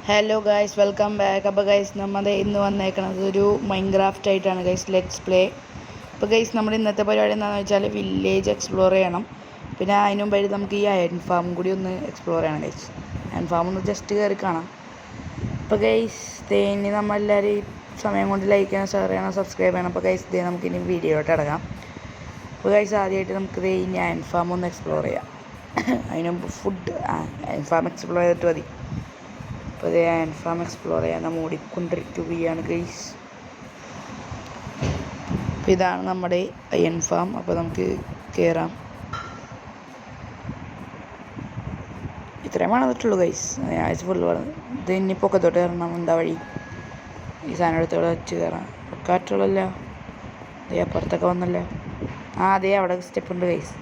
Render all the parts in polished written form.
Hello guys, welcome back. അപ്പോൾ guys നമ്മൾ ഇന്ന് വന്നേക്കണത് ഒരു മൈൻക്രാഫ്റ്റ് ആയിട്ടാണ് ഗൈസ്. Let's play. അപ്പോൾ ഗൈസ് നമ്മുടെ ഇന്നത്തെ പരിപാടി എന്താണെന്ന് വെച്ചാൽ വില്ലേജ് എക്സ്പ്ലോർ ചെയ്യണം. പിന്നെ അതിന് മുമ്പായിട്ട് നമുക്ക് ഈ അയൺ ഫാം കൂടി ഒന്ന് എക്സ്പ്ലോർ ചെയ്യണം ഗൈസ്. അയൺ ഫാം ഒന്ന് ജസ്റ്റ് കയറി കാണാം. അപ്പോൾ ഗൈസ് ഇനി നമ്മളെല്ലാവരും ഈ സമയം കൊണ്ട് ലൈക്ക് ചെയ്യണം, ഷെയർ ചെയ്യണം, സബ്സ്ക്രൈബ് ചെയ്യണം. അപ്പോൾ ഗൈസ് നമുക്കിനി വീഡിയോയിലോട്ട് ഇറങ്ങാം. അപ്പോൾ ഗൈസ് ആദ്യമായിട്ട് നമുക്ക് ഇനി അയൺ ഫാം ഒന്ന് എക്സ്പ്ലോർ ചെയ്യാം. അതിന് മുമ്പ് അയൺ ഫാം എക്സ്പ്ലോർ ചെയ്തിട്ട് മതി. അപ്പോൾ ഇത് അയൺ ഫാം എക്സ്പ്ലോർ ചെയ്യാൻ നമ്മൾ ഓടിക്കൊണ്ടിരിക്കുകയാണ് ഗൈസ്. അപ്പോൾ ഇതാണ് നമ്മുടെ അയൺ ഫാം. അപ്പോൾ നമുക്ക് കയറാം. ഇത്രയും വേണന്നിട്ടുള്ളൂ ഗൈസ്. ആഴ്ച ഫുള്ള് വേണം. ഇത് ഇനി പൊക്കത്തോട്ട് കയറണം. എന്താ വഴി? ഈ സാധനം എടുത്തോടെ വെച്ച് കയറാം. പൊക്കാറ്റുള്ളല്ല. അതേ അപ്പുറത്തൊക്കെ വന്നല്ലോ. അതേ അവിടെ സ്റ്റെപ്പ് ഉണ്ട് ഗൈസ്.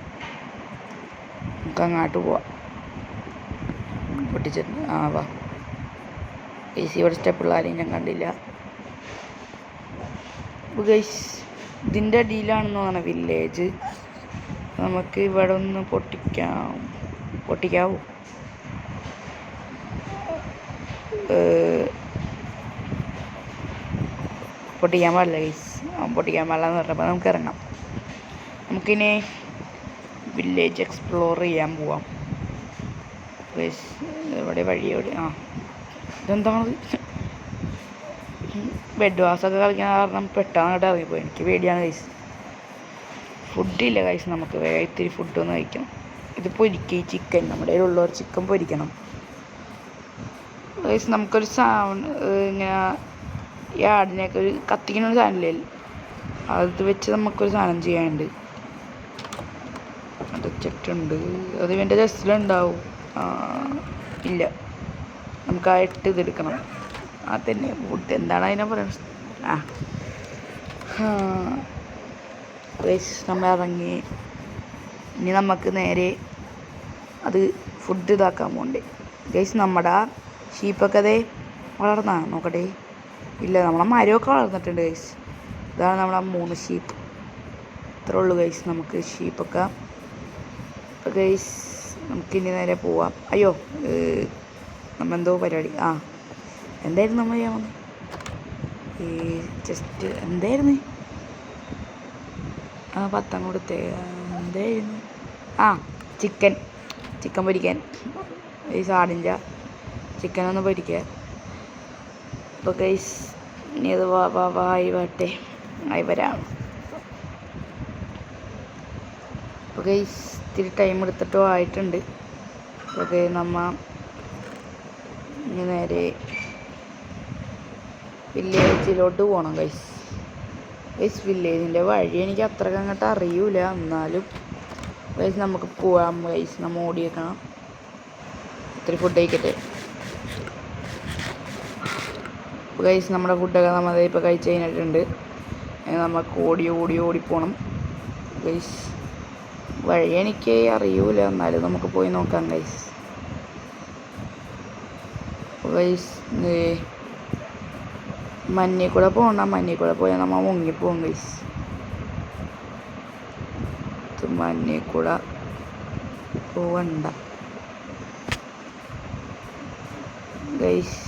നമുക്ക് അങ്ങോട്ട് പോവാം. പൊട്ടിച്ചിട്ടുണ്ട്. വാ ഗൈസ്. ഇവിടെ സ്റ്റെപ്പുള്ള ആരെയും ഞാൻ കണ്ടില്ല. ഗൈസ് ഇതിൻ്റെ അടിയിലാണെന്ന് തോന്നുന്നു വില്ലേജ്. നമുക്ക് ഇവിടെ ഒന്ന് പൊട്ടിക്കാവോ? പൊട്ടിക്കാൻ പാടില്ല ഗൈസ്. പൊട്ടിക്കാൻ പാടില്ല എന്ന് പറഞ്ഞപ്പോൾ നമുക്ക് ഇറങ്ങാം. നമുക്കിനി വില്ലേജ് എക്സ്പ്ലോർ ചെയ്യാൻ പോവാം ഗൈസ്. എവിടെ വഴി എവിടെ? ഇതെന്താണത്? ബെഡ് വാസൊക്കെ കളിക്കാൻ കാരണം പെട്ടെന്ന് അങ്ങോട്ട് ഇറങ്ങിപ്പോയി. എനിക്ക് പേടിയാണ് ഗൈസ്. ഫുഡില്ല ഗൈസ്. നമുക്ക് വേഗം ഇത്തിരി ഫുഡൊന്ന് കഴിക്കണം. ഇത് പൊരിക്കുക. ഈ ചിക്കൻ നമ്മുടെ കയ്യിലുള്ളവർ ചിക്കൻ പൊരിക്കണം ഗൈസ്. നമുക്കൊരു ഇങ്ങനെ ഈ ആടിനെയൊക്കെ ഒരു കത്തിക്കുന്ന ഒരു സാധനമില്ലേ, അത് വെച്ച് നമുക്കൊരു സാധനം ചെയ്യാനുണ്ട്. അടച്ചിട്ടുണ്ട്. അത് ഇവൻ്റെ ജസ്റ്റിലുണ്ടാവും. ഇല്ല, നമുക്ക് ആ 8 ഇതെടുക്കണം. അതന്നെ ഫുഡ്. എന്താണ് അതിനെ പറയുന്നത്? ഗൈസ് നമ്മൾ ഇറങ്ങി. ഇനി നമുക്ക് നേരെ അത് ഫുഡ് ഇതാക്കാൻ പോകണ്ടേ ഗൈസ്. നമ്മുടെ ഷീപ്പൊക്കെ അതേ വളർന്നാ നോക്കട്ടെ. ഇല്ല, നമ്മളെ മരമൊക്കെ വളർന്നിട്ടുണ്ട് ഗൈസ്. ഇതാണ് നമ്മളെ 3 ഷീപ്പ്. ഇത്രേ ഉള്ളൂ ഗൈസ് നമുക്ക് ഷീപ്പൊക്കെ. അപ്പോൾ ഗൈസ് നമുക്കിനി നേരെ പോവാം. അയ്യോ, നമ്മളെന്തോ പരിപാടി. എന്തായിരുന്നു നമ്മൾ ചെയ്യാൻ വന്നത്? ജസ്റ്റ് എന്തായിരുന്നു? പത്തം കൊടുത്തേ. എന്തായിരുന്നു? ചിക്കൻ പൊരിക്കാൻ. ഈ സാഡിൻ്റെ ചിക്കൻ ഒന്ന് പൊരിക്കാൻ. അപ്പോൾ ഗൈസ് ഇനി അത് ആയി വരട്ടെ. ആയി വരാം. അപ്പോൾ ഗൈസ് ഇത്തിരി ടൈം എടുത്തിട്ടോ ആയിട്ടുണ്ട്. ഓക്കെ, നമ്മൾ ഇനി നേരെ വില്ലേജിലോട്ട് പോകണം ഗൈസ്. വില്ലേജിൻ്റെ വഴി എനിക്ക് അത്രയ്ക്ക് അങ്ങോട്ട് അറിയൂല. എന്നാലും ഗൈസ് നമുക്ക് പോവാം ഗൈസ്. നമ്മൾ ഓടി വെക്കണം. ഇത്തിരി ഫുഡ് കഴിക്കട്ടെ. ഗൈസ് നമ്മുടെ ഫുഡൊക്കെ നമ്മൾ ഇപ്പോൾ കഴിച്ച് കഴിഞ്ഞിട്ടുണ്ട്. നമുക്ക് ഓടിപ്പോകണം ഗൈസ്. വഴി എനിക്ക് അറിയൂല. എന്നാലും നമുക്ക് പോയി നോക്കാം ഗൈസ്. ഗൈസ് മഞ്ഞയിൽ കൂടെ പോകണം. മഞ്ഞയിൽ കൂടെ പോയാൽ നമ്മൾ മുങ്ങിപ്പോകും ഗൈസ്. മഞ്ഞയിൽ കൂടെ പോവണ്ട ഗൈസ്.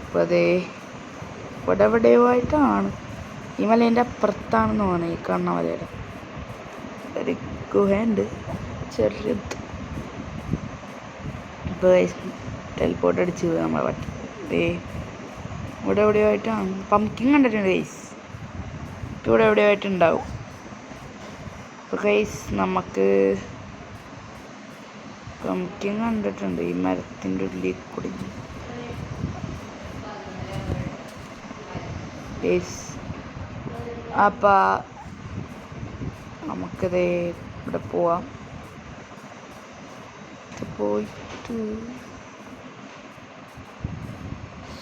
അപ്പോൾ അതേ ഇവിടെ എവിടെയോ ആയിട്ടാണ്. ഈ മലേൻ്റെ അപ്പുറത്താണെന്ന് തോന്നുന്നു. ഈ കാണുന്ന മലയുടെ ഒരു ഗുഹയുണ്ട് ചെറുത്. ഇപ്പോൾ ഗൈസ് ടെലിപ്പോർട്ട് അടിച്ച് നമ്മളെ പറ്റി. ഇവിടെ എവിടെയോ ആയിട്ടാണ്. പംകിൻ കണ്ടിട്ടുണ്ട് ഗൈസ്. ഇപ്പോൾ ഇവിടെ എവിടെയോ ആയിട്ടുണ്ടാവും. അപ്പോൾ ഗൈസ് നമുക്ക് പംകിൻ കണ്ടിട്ടുണ്ട് ഈ മരത്തിൻ്റെ ഉള്ളിൽ കൂടി ഗൈസ്. അപ്പോൾ നമുക്കിത് ഇവിടെ പോവാം. പോയിട്ട്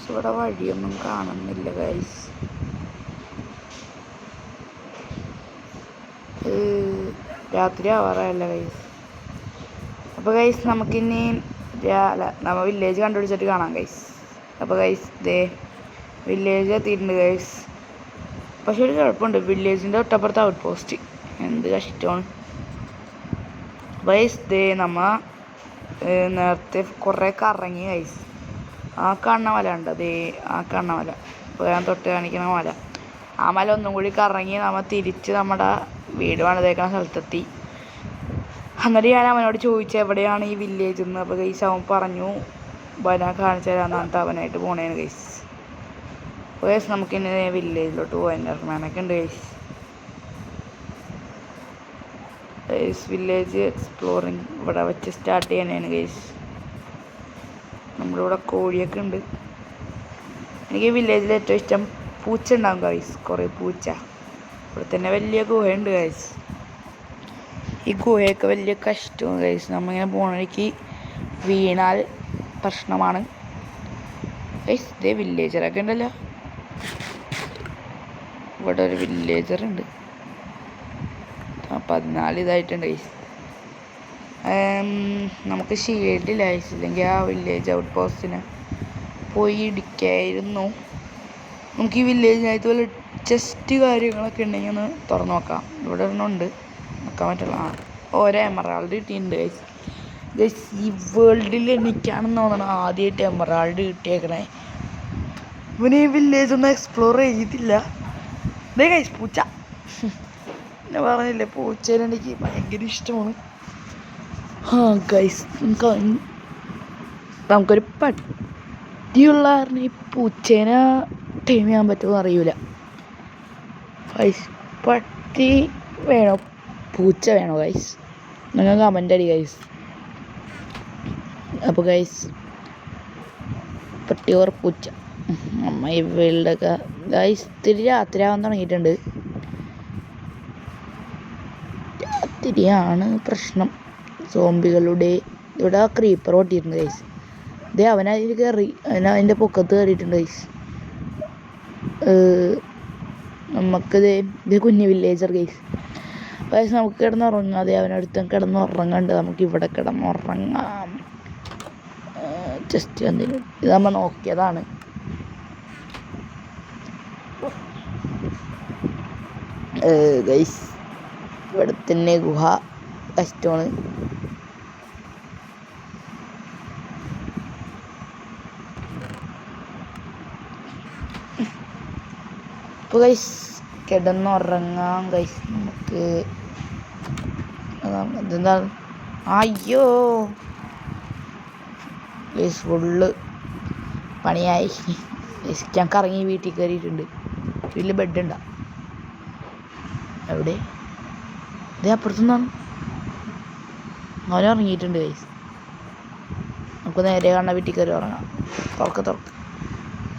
ഇവിടെ വഴിയൊന്നും കാണുന്നില്ല ഗൈസ്. രാത്രി ആവാറായല്ല ഗൈസ്. അപ്പോൾ ഗൈസ് നമുക്കിനി നമ്മൾ വില്ലേജ് കണ്ടുപിടിച്ചിട്ട് കാണാം ഗൈസ്. അപ്പോൾ ഗൈസ് വില്ലേജ് എത്തിയിട്ടുണ്ട് ഗൈസ്. പക്ഷെ ഒരു കുഴപ്പമുണ്ട്, വില്ലേജിൻ്റെ തൊട്ടപ്പുറത്ത് ഔട്ട് പോസ്റ്റ്. എന്ത് കഷ്ടമാണ് ഗൈസ്. നമ്മ നേരത്തെ കുറേ കറങ്ങി ഗൈസ്. ആ കാണുന്ന മല ഉണ്ട്, അതേ ആ കാണുന്ന മല. ഇപ്പോൾ ഞാൻ തൊട്ട് കാണിക്കുന്ന മല. ആ മല ഒന്നും കൂടി കറങ്ങി നമ്മൾ തിരിച്ച് നമ്മുടെ വീട് പണിതേക്കുന്ന സ്ഥലത്തെത്തി. എന്നിട്ട് ഞാൻ അവനോട് ചോദിച്ചു എവിടെയാണ് ഈ വില്ലേജ് എന്ന്. അപ്പോൾ ഗൈസ് അവൻ പറഞ്ഞു ഞാൻ കാണിച്ചു തരാമെന്ന് പറഞ്ഞിട്ട് അവനായിട്ട് പോണേന് ഗൈസ്. അപ്പോൾ ഗൈസ് നമുക്കിനി വില്ലേജിലോട്ട് പോകാൻ ഇറങ്ങാനൊക്കെ ഉണ്ട് ഗൈസ്. വില്ലേജ് എക്സ്പ്ലോറിങ് ഇവിടെ വെച്ച് സ്റ്റാർട്ട് ചെയ്യാനാണ് ഗൈസ്. നമ്മുടെ ഇവിടെ കോഴിയൊക്കെ ഉണ്ട്. എനിക്ക് വില്ലേജിൽ ഏറ്റവും ഇഷ്ടം പൂച്ച ഉണ്ടാകും ഗൈസ്, കുറേ പൂച്ച. ഇവിടെ തന്നെ വലിയ ഗുഹയുണ്ട് ഗൈസ്. ഈ ഗുഹയൊക്കെ വലിയ കഷ്ടമാണ് ഗൈസ്. നമ്മളിങ്ങനെ പോണ വഴിക്ക് വീണാൽ പ്രശ്നമാണ് ഗൈസ്. ഇതേ വില്ലേജറൊക്കെ ഉണ്ടല്ലോ. ഇവിടെ ഒരു വില്ലേജറുണ്ട്. 14 ഇതായിട്ടുണ്ട് ഗൈസ്. നമുക്ക് ഷീൽഡില്ല ഗൈസ്, ഇല്ലെങ്കിൽ ആ വില്ലേജ് ഔട്ട് പോസ്റ്റിന് പോയി ഇടിക്കായിരുന്നു. നമുക്ക് ഈ വില്ലേജിനകത്ത് വല്ല ചെസ്റ്റ് കാര്യങ്ങളൊക്കെ ഉണ്ടെങ്കിൽ ഒന്ന് തുറന്നു നോക്കാം. ഇവിടെ ഒരെണ്ണമുണ്ട്, നോക്കാൻ പറ്റുള്ള. ഓരോ എമറാൾഡ് കിട്ടിയിട്ടുണ്ട് ഗൈസ്. ഗൈസ് ഈ വേൾഡിൽ എനിക്കാണെന്ന് തോന്നണം ആദ്യമായിട്ട് എമറാൾഡ് കിട്ടിയേക്കണേ. ഇവന് ഈ വില്ലേജ് ഒന്നും എക്സ്പ്ലോർ ചെയ്തില്ല. ഇതേ ഗൈസ് പൂച്ച. ഞാൻ പറഞ്ഞില്ലേ പൂച്ചേനെ എനിക്ക് ഭയങ്കര ഇഷ്ടമാണ്. ഗൈസ് നമുക്കൊരു പട്ടിയുള്ള കാരണം ഈ പൂച്ചേനെ ടൈം ചെയ്യാൻ പറ്റുമെന്ന് അറിയില്ല ഗൈസ്. പട്ടി വേണോ പൂച്ച വേണോ ഗൈസ്? നിങ്ങൾ കമൻ്റ് അടി ഗൈസ്. അപ്പോൾ ഗൈസ് പട്ടി ഓർ പൂച്ച അമ്മ ഈ വേൾഡൊക്കെ ഗൈസ് ഇത്തിരി രാത്രിയാവാൻ തുടങ്ങിയിട്ടുണ്ട്. രാത്രിയാണ് പ്രശ്നം. സോംബികളുടെ ഇവിടെ ക്രീപ്പർ ഓട്ടിയിട്ടുണ്ട് ഗൈസ്. ഇതേ അവനതിൽ കയറി, അതിൻ്റെ പൊക്കത്ത് കയറിയിട്ടുണ്ട് ഗൈസ്. ഇത് കുഞ്ഞു വില്ലേജർ ഗൈസ്. ഗൈസ് നമുക്ക് കിടന്നുറങ്ങാം. അതെ അവനടുത്ത് കിടന്നുറങ്ങണ്ട്. നമുക്ക് ഇവിടെ കിടന്നുറങ്ങാം. ജസ്റ്റ് എന്തെങ്കിലും ഇത് നമ്മൾ നോക്കിയതാണ്. ഗൈസ് ഇവിടെ തന്നെ ഗുഹ കഷ്ടമാണ്. ഇപ്പോൾ ഗൈസ് കിടന്നുറങ്ങാം ഗൈസ്. നമുക്ക് ഇതെന്താ അയ്യോ ഗൈസ് ഫുള്ള് പണിയായി ഗൈസ്. ഞാൻ കറങ്ങി വീട്ടിൽ കയറിയിട്ടുണ്ട്. വീട്ടിൽ ബെഡ് ഉണ്ടാ എവിടെ? ഇതേ അപ്പുറത്തുനിന്നാണ് അവൻ ഇറങ്ങിയിട്ടുണ്ട് ഗൈസ്. നമുക്ക് നേരെ കാണുന്ന വീട്ടിൽ കയറി ഉറങ്ങാം. തുറക്ക്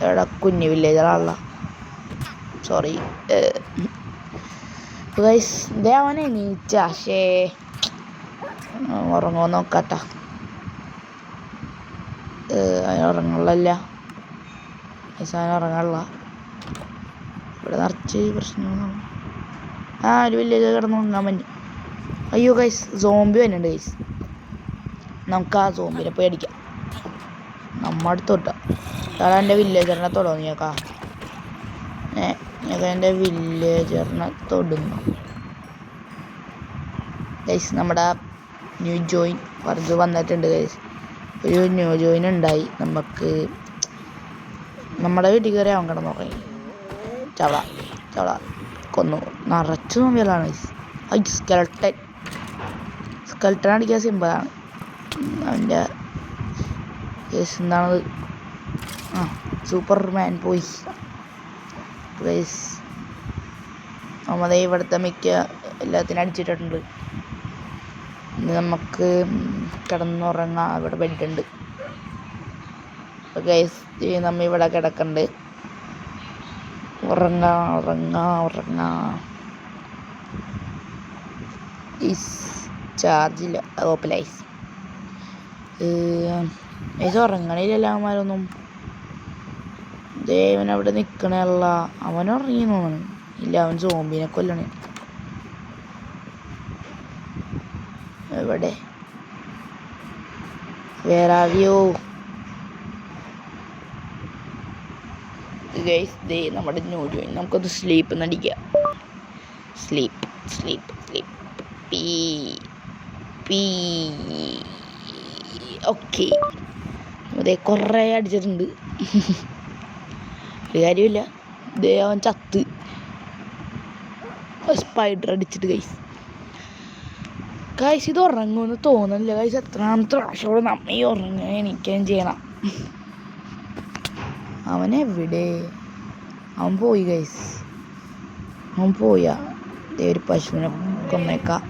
എവിടെ കുഞ്ഞു വില്ലേജറാണല്ല, സോറി ഗൈസ്. ഇതേ അവനെ നീച്ച പക്ഷേ ഉറങ്ങുമോ നോക്കാട്ടാ. അവൻ ഉറങ്ങുള്ളല്ല ഗൈസ്, അവൻ ഉറങ്ങാനുള്ള. ഇവിടെ നിറച്ച് പ്രശ്നങ്ങളാണ്. ഒരു വില്ലേജ് കിടന്നുറങ്ങാൻ പറ്റും. അയ്യോ ഗൈസ് സോംബി വരുന്നുണ്ട് ഗൈസ്. നമുക്ക് ആ സോംബിനെ പോയി അടിക്കാം. നമ്മ അടുത്തോട്ടാ അയാൾ എൻ്റെ വില്ലേജറിനെ തൊടുന്നു. ഞങ്ങൾക്ക് എൻ്റെ വില്ലേജറിനെ തൊടുന്നു ഗൈസ്. നമ്മുടെ ന്യൂ ജോയിൻ പറഞ്ഞ് വന്നിട്ടുണ്ട് ഗൈസ്. ഒരു ന്യൂ ജോയിൻ ഉണ്ടായി. നമുക്ക് നമ്മുടെ വീട്ടിൽ കയറി അവൻ കിടന്നുറങ്ങി. ചവള കൊന്നു. നിറച്ച് നോമ്പികളാണ് ഗൈസ്. സ്കെൽട്ടൺ അടിക്കാൻ സിമ്പിളാണ്. അവൻ്റെ ഗൈസ് എന്താണത്? സൂപ്പർമാൻ പോയി ഗൈസ്. നമ്മളെ ഇവിടുത്തെ മിക്ക എല്ലാത്തിനും അടിച്ചിട്ടുണ്ട്. ഇനി നമുക്ക് കിടന്നുറങ്ങാം. ഇവിടെ ബെഡുണ്ട് ഗൈസ്. നമ്മ ഇവിടെ കിടക്കുന്നുണ്ട്. ഉറങ്ങാ. ചാർജില്ല, ഓപ്പലൈസ്. ഇത് ഉറങ്ങണില്ല അവന്മാരൊന്നും. ദേവൻ അവിടെ നിൽക്കണല്ല. അവൻ ഉറങ്ങി തോന്നണം. ഇല്ല, അവൻ സോംബിനെ കൊല്ലണേ. എവിടെ വേറാവിയോ ഗൈസ്? ദേ നമ്മുടെ ന്യൂ ജോയിൻ. നമുക്കൊന്ന് സ്ലീപ്പ് നടിക്കാം. Sleep okay. അതേ കുറേ അടിച്ചിട്ടുണ്ട്. ഒരു കാര്യമില്ല, ഇതേ അവൻ ചത്ത് സ്പൈഡർ അടിച്ചിട്ട്. ഗൈസ് ഇത് ഉറങ്ങുമെന്ന് തോന്നുന്നില്ല ഗൈസ്. എത്രാമത്തെ പ്രാവശ്യത്തോടെ നമ്മ ഈ ഉറങ്ങാൻ എണീക്കുകയും ചെയ്യണം. അവനെവിടെ? അവൻ പോയി ഗൈസ്, അവൻ പോയാ. ഒരു പശുവിനെ കൊന്നേക്കാം.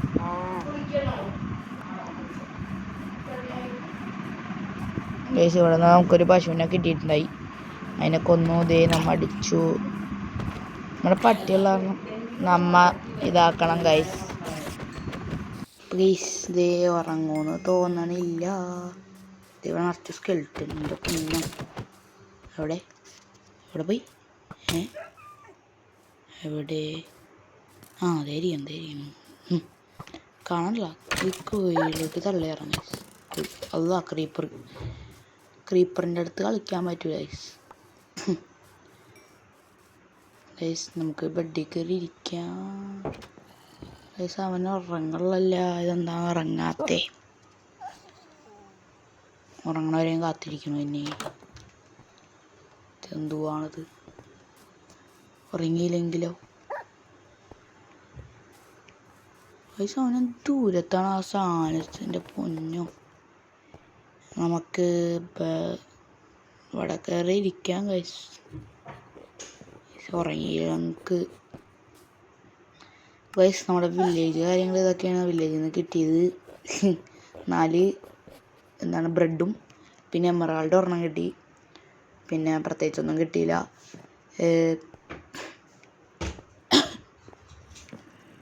ഗൈസ് ഇവിടെ നിന്ന് നമുക്കൊരു പശുവിനെ കിട്ടിയിട്ടുണ്ടായി. അതിനെ കൊന്നു. ദേ നമ്മ അടിച്ചു. നമ്മുടെ പട്ടിയുള്ള കാരണം നമ്മ ഇതാക്കണം ഗൈസ്. പ്ലീസ് ദേ ഉറങ്ങുമെന്ന് തോന്നണില്ല. ഇവിടെ നിറച്ച് സ്കെൽട്ടൻ. എൻ്റെ കുഞ്ഞും എവിടെ എവിടെ പോയി? എവിടെ? ആ ധൈര്യം കാണണില്ല. ഈ കോയിലേക്ക് തള്ളി ഇറങ്ങി. അതാ ക്രീപ്പറിൻ്റെ അടുത്ത് കളിക്കാൻ പറ്റൂ ഗൈസ്. ഗൈസ് നമുക്ക് ബെഡിൽ കയറി ഇരിക്കാം. ഗൈസ് അവൻ ഉറങ്ങലല്ല. ഇതെന്താ ഉറങ്ങാത്തേ? ഉറങ്ങണവരെയും കാത്തിരിക്കണു. പിന്നെ എന്തുവാണത്? ഉറങ്ങിയില്ലെങ്കിലോ? ഗൈസ് അവന് ദൂരത്താണ് ആ സാധനത്തിൻ്റെ പൊന്നോ. നമുക്ക് ഇവിടെ കയറി ഇരിക്കാം ഗൈസ്. ഉറങ്ങിയില്ല നമുക്ക്. ഗൈസ് നമ്മുടെ വില്ലേജ് കാര്യങ്ങൾ ഇതൊക്കെയാണ്. വില്ലേജിൽ നിന്ന് കിട്ടിയത് 4 ബ്രെഡും പിന്നെ എമറാൾഡ് ഒരെണ്ണം കിട്ടി. പിന്നെ പ്രത്യേകിച്ചൊന്നും കിട്ടിയില്ല.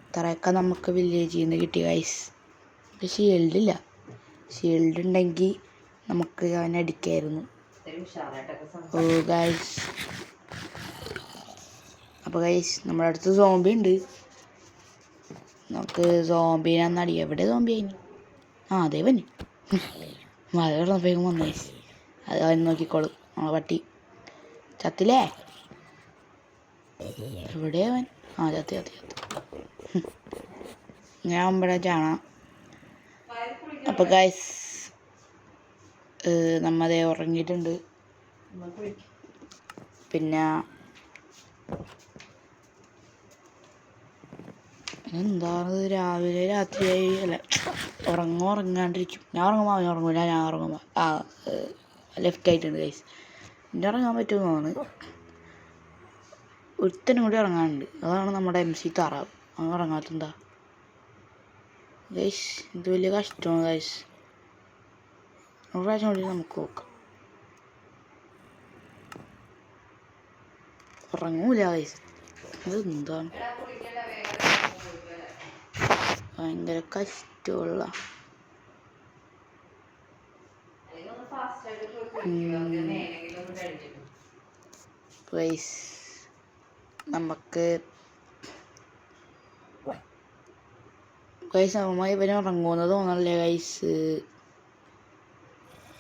ഇത്രയൊക്കെ നമുക്ക് വില്ലേജിൽ നിന്ന് കിട്ടി ഗൈസ്. ഷീൽഡില്ല. ഷീൽഡ് ഉണ്ടെങ്കിൽ നമുക്ക് അവനെ അടിക്കായിരുന്നു. ഓ ഗൈസ്, അപ്പോൾ ഗൈസ് നമ്മുടെ അടുത്ത് സോംബി ഉണ്ട്. നമുക്ക് സോംബീനെ ഒന്ന് അടിക്കാം. എവിടെ സോംബി അതിന്? ആ അതേ പനി മഴ കിടന്നപ്പോഴേക്കും വന്നു ഗൈസ്. അത് അവൻ നോക്കിക്കോളും. നമ്മളെ പട്ടി ചത്തില്ലേ? എവിടെ അവൻ? ആ ചത്തി. ഞാൻ അവിടെ ചാണാം. അപ്പോൾ ഗൈസ് നമ്മതേ ഉറങ്ങിയിട്ടുണ്ട്. പിന്നെ എന്താണ് രാവിലെ രാത്രിയായി. അല്ല ഉറങ്ങാണ്ടിരിക്കും. ഞാൻ ഉറങ്ങുമ്പോൾ അവൻ ഉറങ്ങില്ല. ഞാൻ ഉറങ്ങുമ്പോൾ ലെഫ്റ്റ് ആയിട്ടുണ്ട് ഗൈസ്. എൻ്റെ ഉറങ്ങാൻ പറ്റുമെന്ന് തോന്നുന്നു. ഒരുത്തനും കൂടി ഉറങ്ങാനുണ്ട്. അതാണ് നമ്മുടെ MC താറാവ്. അവൻ ഉറങ്ങാത്തെന്താ ഗൈസ്? ഇത് വലിയ കഷ്ടമാണ് ഗൈസ്. ഒരു പ്രാവശ്യം കൂടി നമുക്ക് നോക്കാം. ഉറങ്ങൂല ഗൈസ്. ഇതെന്താണ് ഭയങ്കര കഷ്ടമുള്ള. ഗൈസ് നമുക്ക് ഗൈസ് നമ്മ ഇവന് ഉറങ്ങുമെന്ന് തോന്നല്ലേ ഗൈസ്.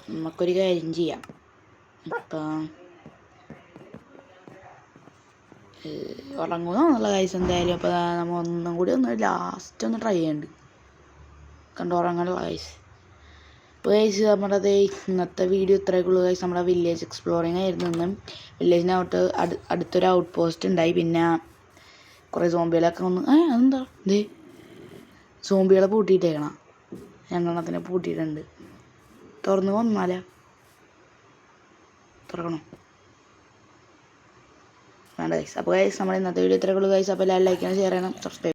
നമുക്കൊരു കാര്യം ചെയ്യാം. ഇപ്പം ഉറങ്ങുമെന്നുള്ള ഗൈസ് എന്തായാലും. അപ്പോൾ നമ്മൾ ഒന്നും കൂടി ലാസ്റ്റ് ഒന്ന് ട്രൈ ചെയ്യുന്നുണ്ട്. കണ്ടു ഉറങ്ങാനുള്ള ഗൈസ്. അപ്പോൾ ഗൈസ് നമ്മുടെ ഇന്നത്തെ വീഡിയോ ഇത്രയൊക്കെ ഉള്ളൂ ഗൈസ്. നമ്മുടെ വില്ലേജ് എക്സ്പ്ലോറിങ് ആയിരുന്നു ഇന്നും. വില്ലേജിനകത്ത് അടുത്തൊരു ഔട്ട് പോസ്റ്റ് ഉണ്ടായി. പിന്നെ കുറേ സോംബികളൊക്കെ ഒന്ന് അതെന്താ ഇതേ സോംബികളെ പൂട്ടിയിട്ടേക്കണം. 2 പൂട്ടിയിട്ടുണ്ട്. തുറന്ന് വന്നാലോ? തുറക്കണോ? വേണ്ട ഗൈസ്. അപ്പോൾ ഗൈസ് നമ്മുടെ ഇന്നത്തെ വീഡിയോ ഇത്രയൊക്കെ ഉള്ളൂ ഗൈസ്. അപ്പോൾ എല്ലാവരും ലൈക്ക് ചെയ്യണം, ഷെയർ ചെയ്യണം, സബ്സ്ക്രൈബ്